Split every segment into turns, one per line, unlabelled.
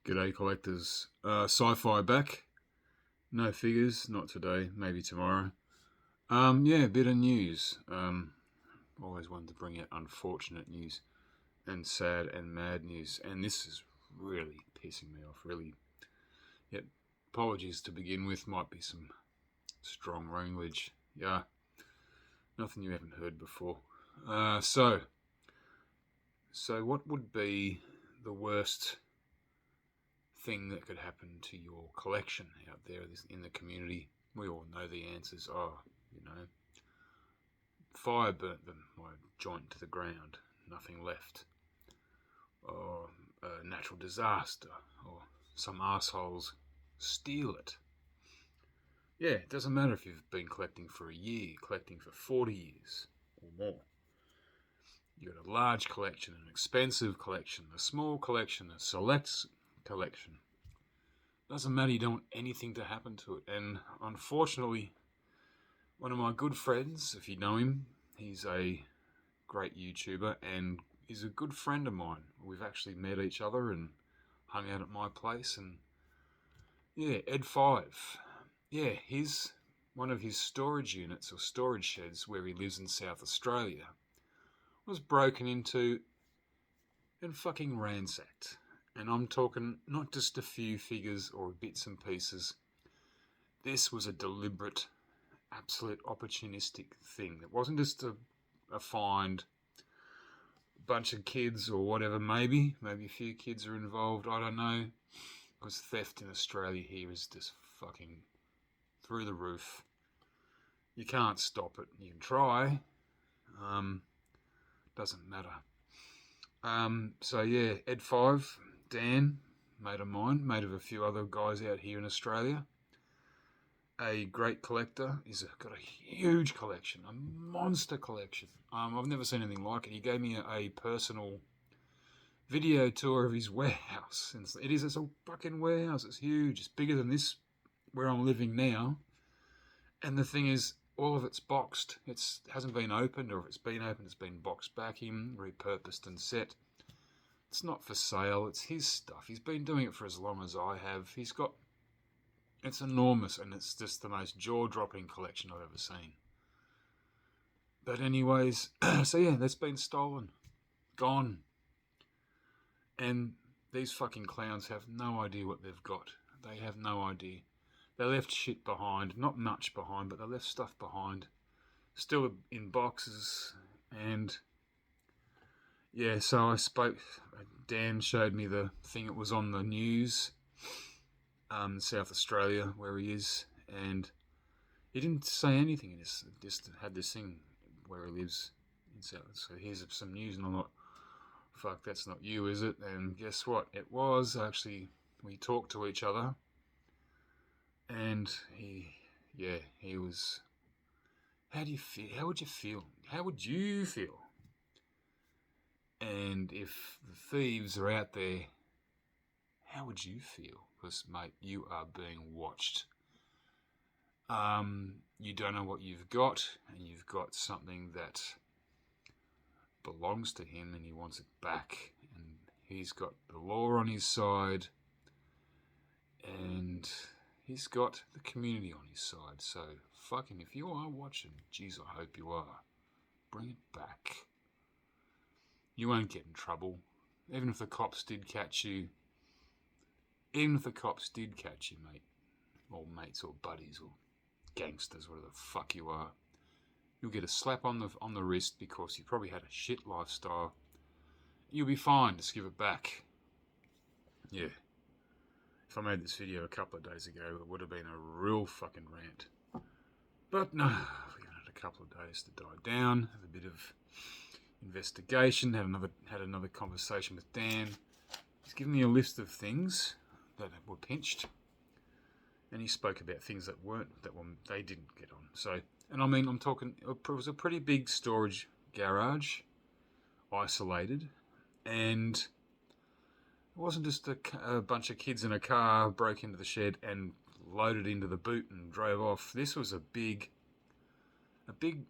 G'day collectors. Sci-fi back. No figures, not today, maybe tomorrow. Yeah, a bit of news. Always wanted to bring out unfortunate news and sad and mad news, and this is really pissing me off, really. Yet, apologies to begin with, might be some strong language. Yeah, nothing you haven't heard before. So what would be the worst thing that could happen to your collection out there in the community? We all know the answers are, fire burnt them, my joint to the ground, nothing left, or a natural disaster, or some assholes steal it. Yeah, it doesn't matter if you've been collecting for a year, collecting for 40 years or more. You've got a large collection, an expensive collection, a small collection, a select collection. Doesn't matter, you don't want anything to happen to it. And unfortunately, one of my good friends, if you know him, he's a great YouTuber and is a good friend of mine. We've actually met each other and hung out at my place. And yeah, Ed5. Yeah, one of his storage units or storage sheds where he lives in South Australia was broken into and fucking ransacked. And I'm talking not just a few figures or bits and pieces. This was a deliberate, absolute opportunistic thing. It wasn't just a find, bunch of kids or whatever, maybe a few kids are involved, I don't know, because theft in Australia here is just fucking through the roof. You can't stop it. You can try. Doesn't matter. So yeah, Ed5, Dan, mate of mine, mate of a few other guys out here in Australia. A great collector. He's got a huge collection, a monster collection. I've never seen anything like it. He gave me a personal video tour of his warehouse. And it's a fucking warehouse. It's huge. It's bigger than this where I'm living now. And the thing is, all of it's boxed. It hasn't been opened, or if it's been opened, it's been boxed back in, repurposed and set. It's not for sale. It's his stuff. He's been doing it for as long as I have. It's enormous, and it's just the most jaw-dropping collection I've ever seen. But anyways, so yeah, that's been stolen. Gone. And these fucking clowns have no idea what they've got. They have no idea. They left shit behind. Not much behind, but they left stuff behind. Still in boxes. And yeah, so I spoke. Dan showed me the thing that was on the news. South Australia, where he is, and he didn't say anything. He just had this thing where he lives in South. So here's some news, and I'm like, fuck, that's not you, is it? And guess what? It was actually. We talked to each other, and he was. How do you feel? How would you feel? How would you feel? And if the thieves are out there, how would you feel? Because, mate, you are being watched. You don't know what you've got, and you've got something that belongs to him, and he wants it back. And he's got the law on his side, and he's got the community on his side. So, fucking, if you are watching, geez, I hope you are. Bring it back. You won't get in trouble. Even if the cops did catch you, mate, or mates or buddies or gangsters, whatever the fuck you are, you'll get a slap on the wrist because you probably had a shit lifestyle. You'll be fine. Just give it back. Yeah. If I made this video a couple of days ago, it would have been a real fucking rant. But no, we had a couple of days to die down, have a bit of investigation, had another conversation with Dan. He's given me a list of things that were pinched, and he spoke about things that they didn't get on. So, and I mean, I'm talking, it was a pretty big storage garage, isolated, and it wasn't just a bunch of kids in a car broke into the shed and loaded into the boot and drove off. This was a big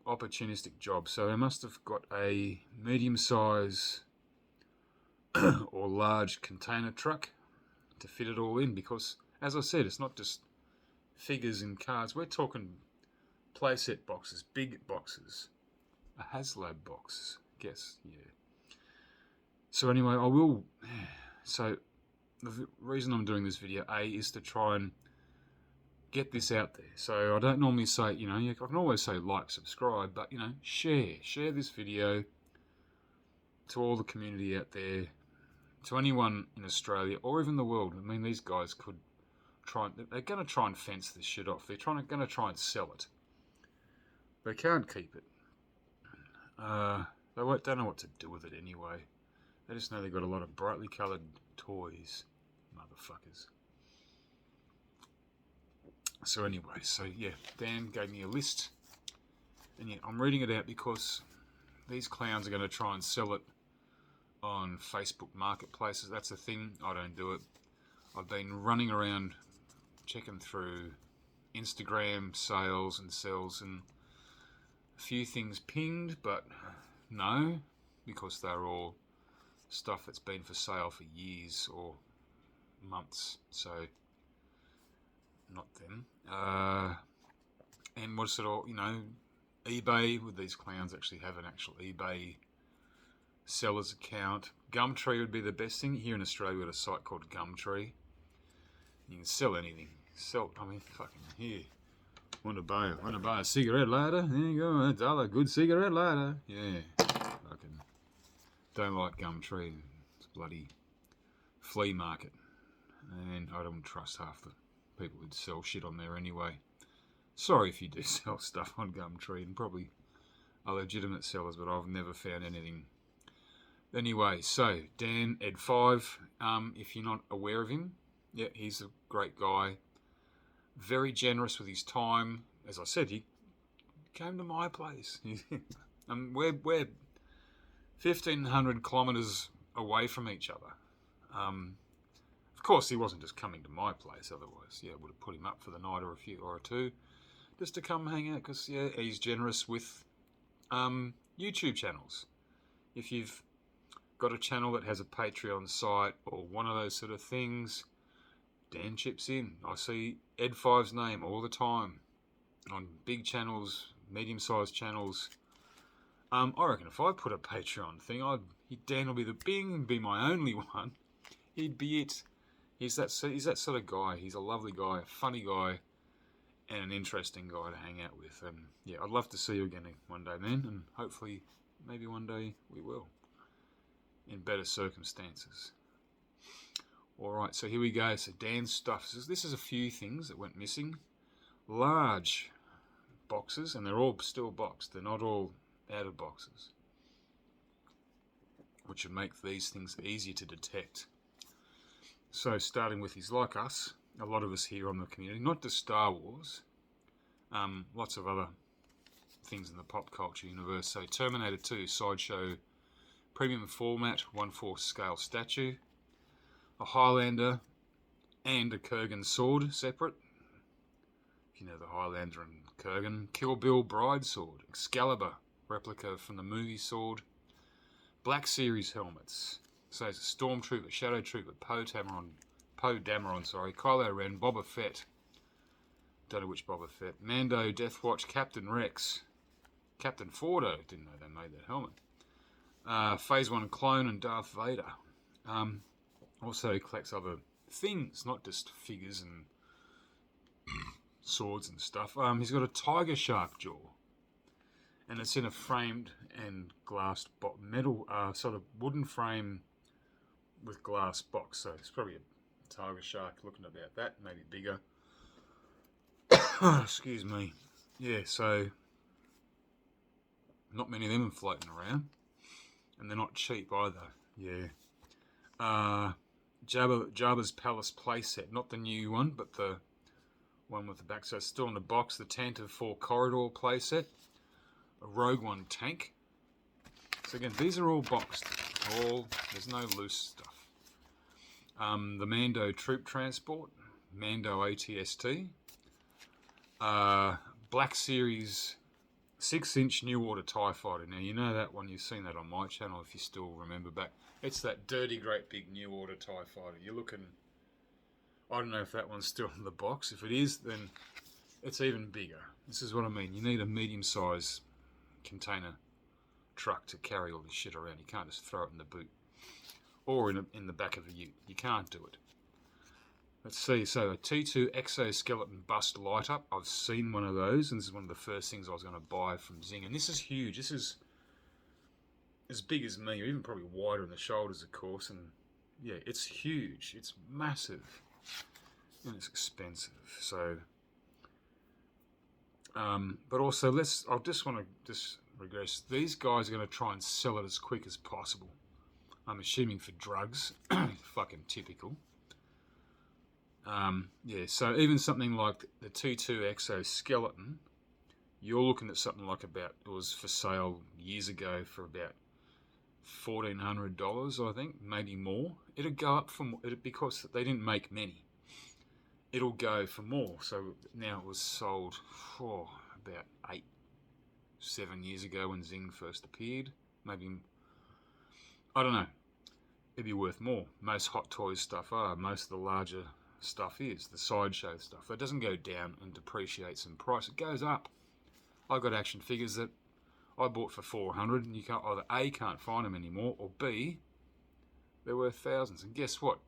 opportunistic job. So they must have got a medium size or large container truck to fit it all in, because, as I said, it's not just figures and cards. We're talking playset boxes, big boxes, a HasLab box. Guess, yeah. So anyway, I will. So the reason I'm doing this video, A, is to try and get this out there. So I don't normally say, I can always say like, subscribe, but share this video to all the community out there, to anyone in Australia or even the world. I mean, these guys could they're going to try and fence this shit off. They're going to try and sell it. They can't keep it. They don't know what to do with it anyway. They just know they've got a lot of brightly coloured toys, motherfuckers. So anyway, Dan gave me a list, and I'm reading it out because these clowns are going to try and sell it on Facebook marketplaces. That's a thing. I don't do it. I've been running around checking through Instagram sales and sells, and a few things pinged, but no, because they're all stuff that's been for sale for years or months. So not them. And what's it all, eBay, with these clowns actually have an actual eBay seller's account. Gumtree would be the best thing. Here in Australia, we got a site called Gumtree. You can sell anything. Fucking here. Want to buy a cigarette lighter? There you go, $1 good cigarette lighter. Yeah. Fucking don't like Gumtree. It's a bloody flea market. And I don't trust half the people who'd sell shit on there anyway. Sorry if you do sell stuff on Gumtree, and probably are legitimate sellers, but I've never found anything. Anyway, so Dan, Ed5, if you're not aware of him, yeah, he's a great guy. Very generous with his time. As I said, he came to my place. We're 1,500 kilometres away from each other. Of course, he wasn't just coming to my place. Otherwise, I would have put him up for the night or two, just to come hang out. Because he's generous with YouTube channels. If you've got a channel that has a Patreon site or one of those sort of things, Dan chips in. I see Ed5's name all the time on big channels, medium-sized channels. I reckon if I put a Patreon thing, Dan will be my only one. He'd be it. He's that sort of guy. He's a lovely guy, a funny guy, and an interesting guy to hang out with. And I'd love to see you again one day, man. And hopefully, maybe one day we will, in better circumstances. Alright, so here we go. So Dan's stuff. So this is a few things that went missing. Large boxes, and they're all still boxed. They're not all out of boxes, which would make these things easier to detect. So starting with, he's like us, a lot of us here on the community, not just Star Wars, lots of other things in the pop culture universe. So Terminator 2 Sideshow Premium Format 1/4 scale statue, a Highlander and a Kurgan sword separate. If you know the Highlander and Kurgan. Kill Bill Bride sword, Excalibur replica from the movie sword, Black Series helmets. So it's a Stormtrooper, Shadow Trooper, Poe Dameron, Kylo Ren, Boba Fett. Don't know which Boba Fett. Mando, Death Watch, Captain Rex, Captain Fordo. Didn't know they made that helmet. Phase 1 clone and Darth Vader. Also collects other things, not just figures and swords and stuff. He's got a tiger shark jaw, and it's in a framed and glassed metal, sort of wooden frame with glass box. So it's probably a tiger shark, looking about that, maybe bigger. Excuse me. Yeah, so not many of them are floating around, and they're not cheap either. Yeah. Jabba's Palace playset, not the new one, but the one with the back. So it's still in the box. The Tantive 4 corridor playset, a Rogue One tank. So again, these are all boxed. There's no loose stuff. The Mando troop transport, Mando ATST, Black Series 6-inch New Order TIE Fighter. Now, you know that one. You've seen that on my channel if you still remember back. It's that dirty, great big New Order TIE Fighter. You're looking I don't know if that one's still in the box. If it is, then it's even bigger. This is what I mean. You need a medium-sized container truck to carry all this shit around. You can't just throw it in the boot or in the back of a ute. You can't do it. Let's see. So a T2 exoskeleton bust light up. I've seen one of those, and this is one of the first things I was going to buy from Zing. And this is huge. This is as big as me, or even probably wider in the shoulders, of course. And yeah, it's huge. It's massive, and it's expensive. So, but also I just want to regress. These guys are going to try and sell it as quick as possible. I'm assuming for drugs. Fucking typical. Yeah, so even something like the T2 exoskeleton, you're looking at something like it was for sale years ago for about $1,400, I think, maybe more. It'll go up because they didn't make many. It'll go for more. So now it was sold for about 7 years ago when Zing first appeared. Maybe, I don't know. It'd be worth more. Most Hot Toys stuff are. Most of the larger stuff is. The sideshow stuff. It doesn't go down and depreciates in price. It goes up. I've got action figures that I bought for $400 and you can't either A, can't find them anymore, or B, they're worth thousands. And guess what?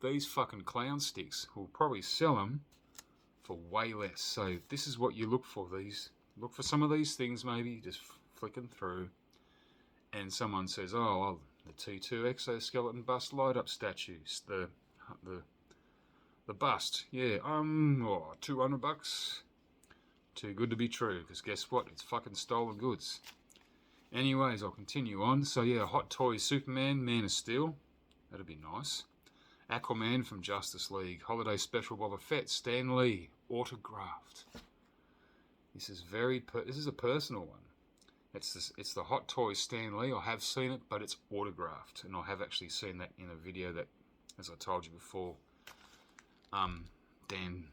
These fucking clown sticks will probably sell them for way less. So this is what you look for. Look for some of these things, maybe just flicking through, and someone says, "Oh, well, the T2 exoskeleton bust light up statues, the bust, yeah, $200, too good to be true." Because guess what? It's fucking stolen goods. Anyways, I'll continue on. So yeah, Hot Toys Superman, Man of Steel, that'd be nice. Aquaman from Justice League, Holiday Special Boba Fett, Stan Lee, autographed. This is a personal one. It's the Hot Toys Stan Lee. I have seen it, but it's autographed, and I have actually seen that in a video that, as I told you before, Dan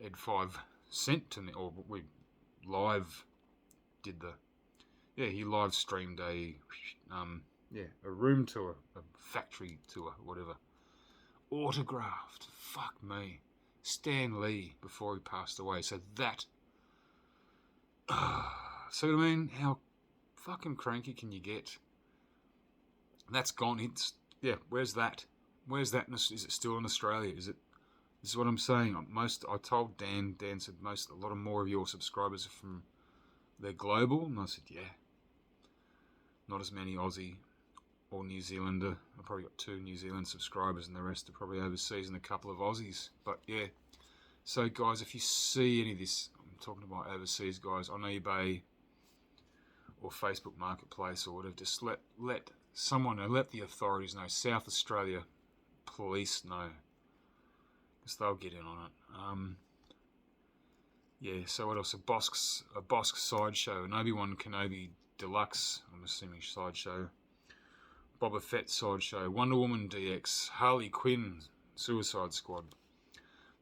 Ed5 sent to me, or we live did he live streamed a room tour, a factory tour, whatever. Autographed. Fuck me. Stan Lee before he passed away. So that. So I mean, how fucking cranky can you get? That's gone. Where's that? Where's that? Is it still in Australia? This is what I'm saying. I told Dan. Dan said a lot more of your subscribers are they're global, and I said yeah. Not as many Aussie or New Zealander. I've probably got 2 New Zealand subscribers, and the rest are probably overseas, and a couple of Aussies. But yeah. So guys, if you see any of this, I'm talking about overseas guys on eBay or Facebook Marketplace or whatever, just let someone know, let the authorities know, South Australia police know, because they'll get in on it. Yeah, so what else? A Bosk sideshow, an Obi-Wan Kenobi Deluxe, I'm assuming sideshow, Boba Fett sideshow, Wonder Woman DX, Harley Quinn Suicide Squad,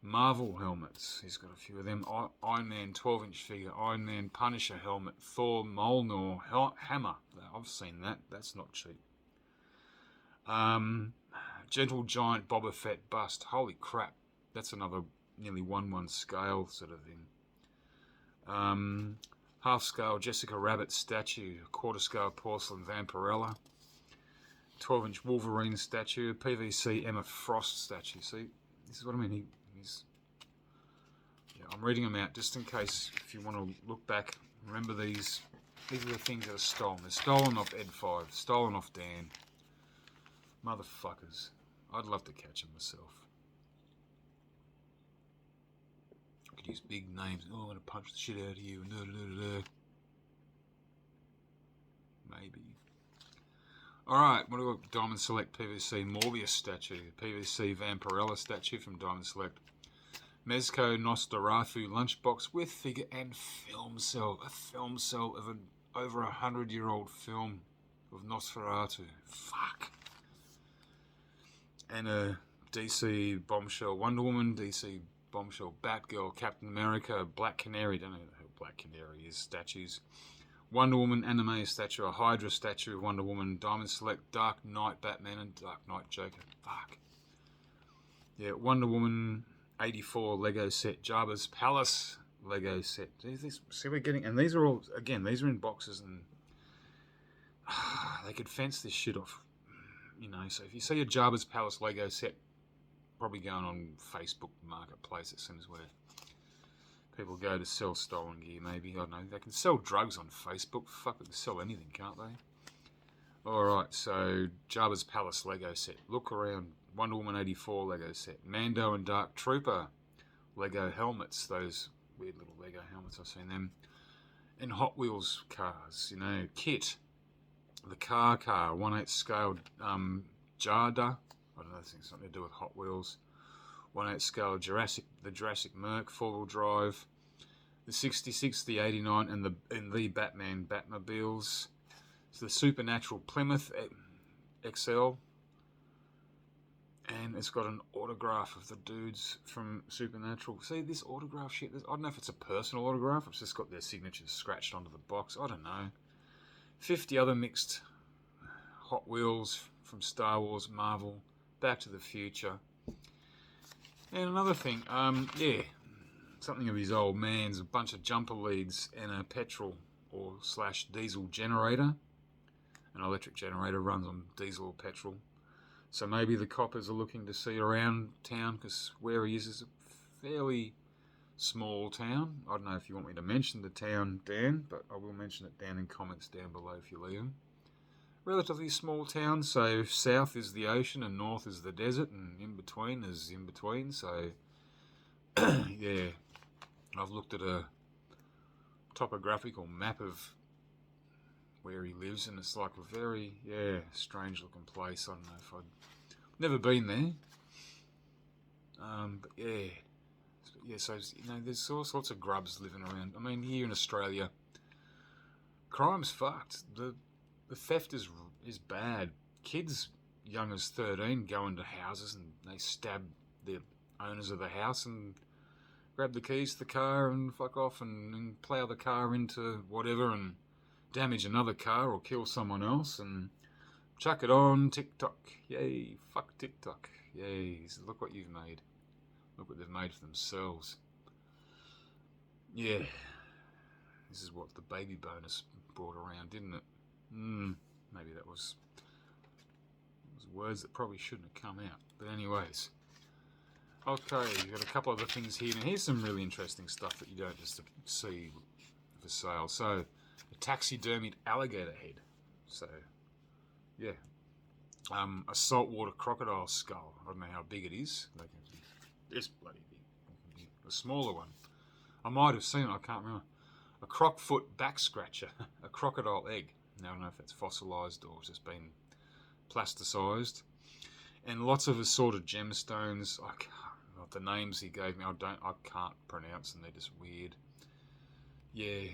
Marvel helmets, he's got a few of them, Iron Man 12-inch figure, Iron Man Punisher helmet, Thor Mjolnir hammer, I've seen that, that's not cheap. Gentle Giant Boba Fett bust, holy crap, that's another nearly 1:1 scale sort of thing. Half-scale Jessica Rabbit statue, quarter-scale porcelain Vampirella, 12-inch Wolverine statue, PVC Emma Frost statue. See, this is what I mean. I'm reading them out just in case if you want to look back. Remember these are the things that are stolen. They're stolen off Ed5, stolen off Dan. Motherfuckers. I'd love to catch them myself. I could use big names. Oh, I'm going to punch the shit out of you. Maybe. Alright, what do we got? Diamond Select PVC Morbius statue. PVC Vampirella statue from Diamond Select. Mezco Nosferatu lunchbox with figure and film cell. A film cell of an over 100-year-old film of Nosferatu. Fuck. And a DC Bombshell Wonder Woman, DC Bombshell Batgirl, Captain America, Black Canary. Don't know who Black Canary is. Statues. Wonder Woman anime statue, a Hydra statue of Wonder Woman, Diamond Select, Dark Knight Batman, and Dark Knight Joker. Fuck. Yeah, Wonder Woman 84 Lego set, Jabba's Palace Lego set. See, we're getting, and these are all, again, these are in boxes, and they could fence this shit off, you know. So if you see a Jabba's Palace Lego set, probably going on Facebook Marketplace, it seems, where people go to sell stolen gear, maybe. I don't know. They can sell drugs on Facebook. Fuck, they can sell anything, can't they? Alright, so Jabba's Palace Lego set. Look around. Wonder Woman 84 Lego set. Mando and Dark Trooper Lego helmets. Those weird little Lego helmets, I've seen them. And Hot Wheels cars, you know. Kit. The car, 1/8 scale Jada. I don't know, I think it's something to do with Hot Wheels. 1/8 scale the Jurassic Merc 4-wheel drive. The 66, the 89, and the Batman Batmobiles. So the Supernatural Plymouth XL. And it's got an autograph of the dudes from Supernatural. See, this autograph shit, I don't know if it's a personal autograph, it's just got their signatures scratched onto the box. I don't know. 50 other mixed Hot Wheels from Star Wars, Marvel, Back to the Future. And another thing, yeah, something of his old man's, a bunch of jumper leads and a petrol or / diesel generator. An electric generator runs on diesel or petrol. So maybe the coppers are looking to see around town, because where he is a fairly small town. I don't know if you want me to mention the town, Dan, but I will mention it down in comments down below if you leave them. Relatively small town, so south is the ocean and north is the desert, and in between is in between. So yeah, I've looked at a topographical map of where he lives, and it's like a very, strange looking place. I don't know if I'd never been there, but yeah, so, you know, there's all sorts of grubs living around. I mean, here in Australia, crime's fucked. The theft is bad. Kids young as 13 go into houses and they stab the owners of the house and grab the keys to the car and fuck off and plough the car into whatever and damage another car or kill someone else and chuck it on TikTok. Yay, fuck TikTok. Yay, look what you've made. Look what they've made for themselves. Yeah, this is what the baby bonus brought around, didn't it? Maybe that was words that probably shouldn't have come out. But anyways, okay, you've got a couple other things here. Now here's some really interesting stuff that you don't just see for sale. So, a taxidermied alligator head. So, yeah. A saltwater crocodile skull. I don't know how big it is. They can be this bloody big. A smaller one. I might have seen it, I can't remember. A crocfoot back scratcher. A crocodile egg. Now, I don't know if that's fossilised or just been plasticised. And lots of assorted gemstones. The names he gave me, I can't pronounce them. They're just weird. Yeah.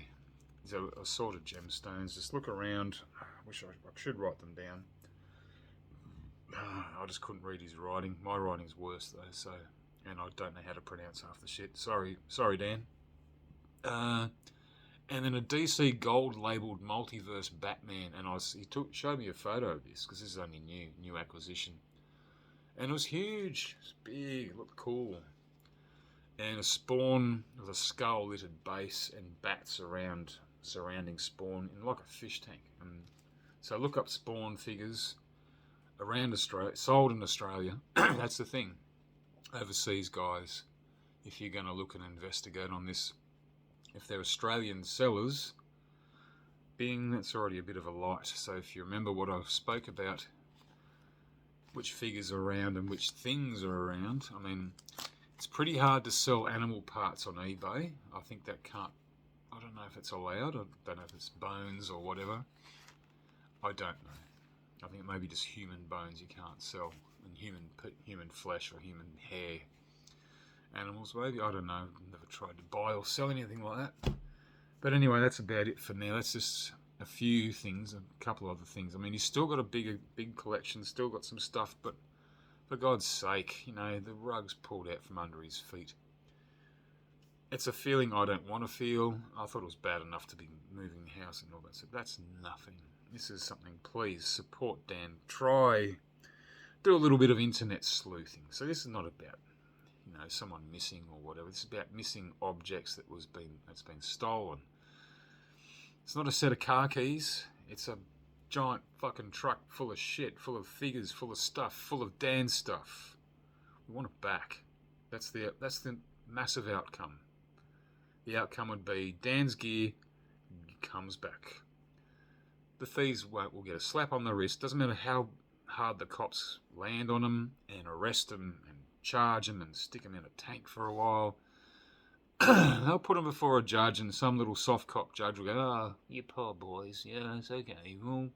So assorted gemstones. Just look around. I wish I should write them down. I just couldn't read his writing. My writing's worse though, so, and I don't know how to pronounce half the shit. Sorry, Dan. And then a DC Gold labelled Multiverse Batman, and he showed me a photo of this because this is only new acquisition, and it was huge, it was big, it looked cool, and a Spawn with a skull-littered base and bats surrounding Spawn in like a fish tank. And so look up Spawn figures around Australia, sold in Australia. That's the thing, overseas guys, if you're going to look and investigate on this. If they're Australian sellers, that's already a bit of a light. So if you remember what I spoke about, which figures are around and which things are around, I mean, it's pretty hard to sell animal parts on eBay. I think I don't know if it's allowed. I don't know if it's bones or whatever. I don't know. I think maybe just human bones you can't sell, and human flesh or human hair. Animals, maybe, I don't know. I've never tried to buy or sell anything like that. But anyway, that's about it for now. That's just a few things, a couple other things. I mean, he's still got a big collection, still got some stuff, but for God's sake, you know, the rug's pulled out from under his feet. It's a feeling I don't want to feel. I thought it was bad enough to be moving house and all that. So that's nothing. This is something, please support Dan. Try do a little bit of internet sleuthing. So this is not about, someone missing or whatever. This is about missing objects that's been stolen. It's not a set of car keys. It's a giant fucking truck full of shit, full of figures, full of stuff, full of Dan's stuff. We want it back. That's the massive outcome. The outcome would be Dan's gear comes back. The thieves will get a slap on the wrist. Doesn't matter how hard the cops land on them and arrest them and charge them and stick them in a tank for a while. They'll put them before a judge, and some little soft cop judge will go, "Oh, you poor boys. Yeah, it's okay. Well,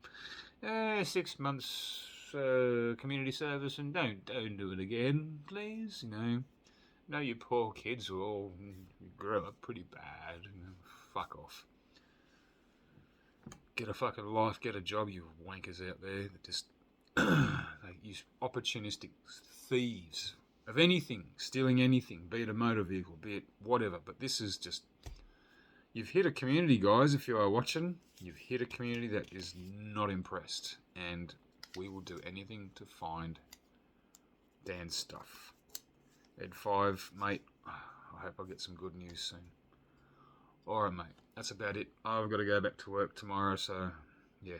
6 months community service, and don't do it again, please. No, you poor kids will all grow up pretty bad. Fuck off. Get a fucking life, get a job, you wankers out there that just they use opportunistic thieves of anything, stealing anything, be it a motor vehicle, be it whatever. But this is just, you've hit a community, guys, if you are watching. You've hit a community that is not impressed, and we will do anything to find Dan's stuff. Ed 5, mate, I hope I get some good news soon. Alright, mate, that's about it. I've got to go back to work tomorrow, so yeah.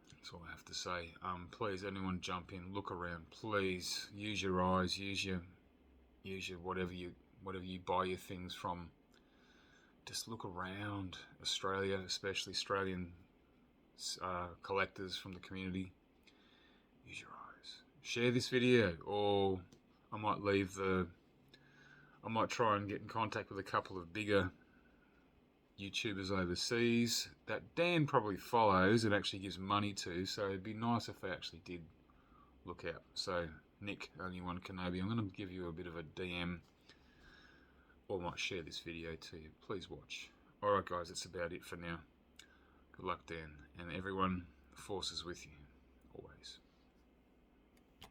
That's all I have to say. Please, anyone jump in, look around. Please use your eyes, use your whatever you buy your things from. Just look around Australia, especially Australian collectors from the community. Use your eyes. Share this video, or I might try and get in contact with a couple of bigger YouTubers overseas that Dan probably follows and actually gives money to, so it'd be nice if they actually did look out. So Nick, Only One Kenobi, I'm going to give you a bit of a DM, or might share this video to you. Please watch. Alright guys, that's about it for now. Good luck, Dan, and everyone, the force is with you, always.